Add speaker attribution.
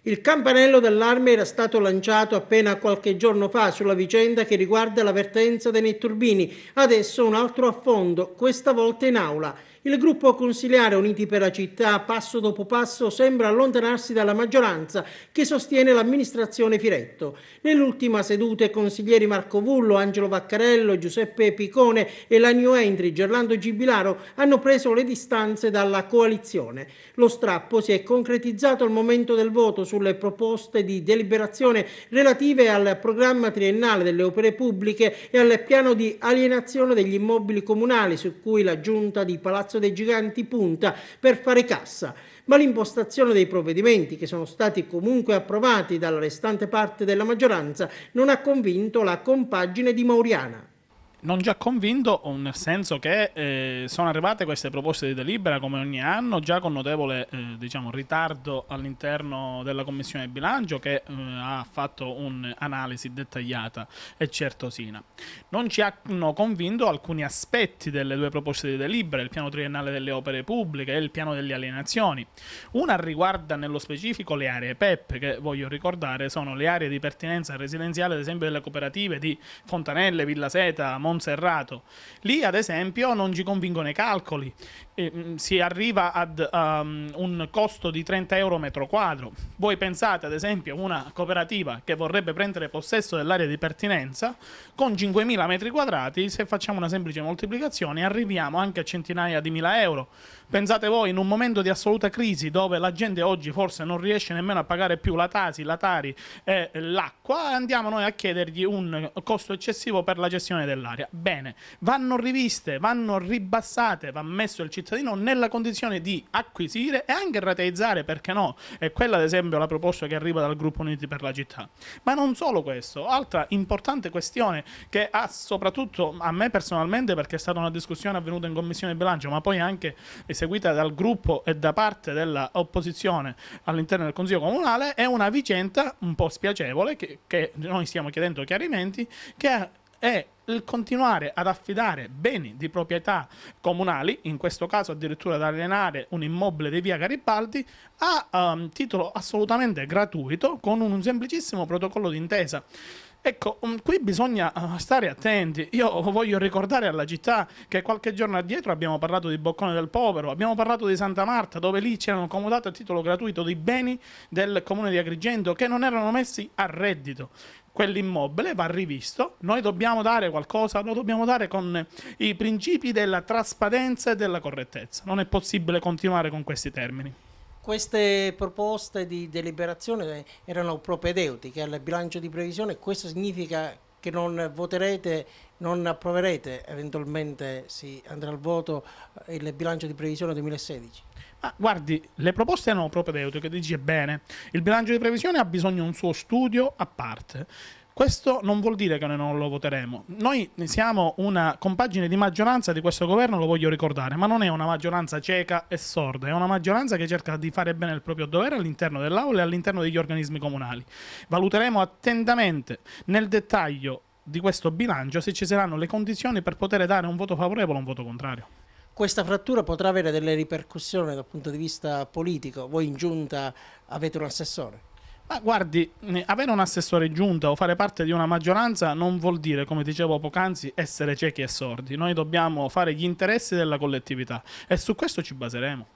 Speaker 1: Il campanello d'allarme era stato lanciato appena qualche giorno fa sulla vicenda che riguarda la vertenza dei netturbini. Adesso un altro affondo, questa volta in aula. Il gruppo consiliare Uniti per la città, passo dopo passo, sembra allontanarsi dalla maggioranza che sostiene l'amministrazione Firetto. Nell'ultima seduta i consiglieri Marco Vullo, Angelo Vaccarello, Giuseppe Picone e la New Entry Gerlando Gibilaro hanno preso le distanze dalla coalizione. Lo strappo si è concretizzato al momento del voto sulle proposte di deliberazione relative al programma triennale delle opere pubbliche e al piano di alienazione degli immobili comunali su cui la giunta di Palazzo dei Giganti punta per fare cassa. Ma l'impostazione dei provvedimenti, che sono stati comunque approvati dalla restante parte della maggioranza, non ha convinto la compagine di Mauriana.
Speaker 2: Non già convinto, nel senso che sono arrivate queste proposte di delibera come ogni anno, già con notevole diciamo, ritardo all'interno della Commissione Bilancio che ha fatto un'analisi dettagliata e certosina. Non ci hanno convinto alcuni aspetti delle due proposte di delibera, il piano triennale delle opere pubbliche e il piano delle alienazioni. Una riguarda nello specifico le aree PEP, che voglio ricordare sono le aree di pertinenza residenziale ad esempio delle cooperative di Fontanelle, Villa Seta, Monserrato. Lì ad esempio non ci convincono i calcoli, si arriva ad un costo di 30 euro metro quadro. Voi pensate ad esempio a una cooperativa che vorrebbe prendere possesso dell'area di pertinenza con 5.000 metri quadrati, se facciamo una semplice moltiplicazione arriviamo anche a centinaia di mila euro. Pensate voi, in un momento di assoluta crisi dove la gente oggi forse non riesce nemmeno a pagare più la Tasi, la Tari e l'acqua, andiamo noi a chiedergli un costo eccessivo per la gestione dell'area. Bene, vanno riviste, vanno ribassate, va messo il cittadino nella condizione di acquisire e anche rateizzare, perché no? È quella ad esempio la proposta che arriva dal gruppo Uniti per la città. Ma non solo questo, altra importante questione che ha soprattutto a me personalmente, perché è stata una discussione avvenuta in Commissione Bilancio, ma poi anche seguita dal gruppo e da parte dell'opposizione all'interno del Consiglio Comunale, è una vicenda un po' spiacevole che noi stiamo chiedendo chiarimenti, che è il continuare ad affidare beni di proprietà comunali, in questo caso addirittura ad alienare un immobile di via Garibaldi, a titolo assolutamente gratuito con un semplicissimo protocollo d'intesa. Ecco, qui bisogna stare attenti. Io voglio ricordare alla città che qualche giorno addietro abbiamo parlato di Boccone del Povero, abbiamo parlato di Santa Marta, dove lì c'erano accomodati a titolo gratuito dei beni del comune di Agrigento che non erano messi a reddito. Quell'immobile va rivisto, noi dobbiamo dare qualcosa, lo dobbiamo dare con i principi della trasparenza e della correttezza. Non è possibile continuare con questi termini.
Speaker 1: Queste proposte di deliberazione erano propedeutiche al bilancio di previsione, questo significa che non voterete, non approverete, eventualmente si andrà al voto il bilancio di previsione 2016?
Speaker 2: Ah, guardi, le proposte erano propedeutiche, dice bene. Il bilancio di previsione ha bisogno di un suo studio a parte. Questo non vuol dire che noi non lo voteremo. Noi siamo una compagine di maggioranza di questo governo, lo voglio ricordare, ma non è una maggioranza cieca e sorda, è una maggioranza che cerca di fare bene il proprio dovere all'interno dell'Aula e all'interno degli organismi comunali. Valuteremo attentamente nel dettaglio di questo bilancio se ci saranno le condizioni per poter dare un voto favorevole o un voto contrario.
Speaker 1: Questa frattura potrà avere delle ripercussioni dal punto di vista politico. Voi in giunta avete un assessore?
Speaker 2: Ma guardi, avere un assessore in giunta o fare parte di una maggioranza non vuol dire, come dicevo poc'anzi, essere ciechi e sordi. Noi dobbiamo fare gli interessi della collettività e su questo ci baseremo.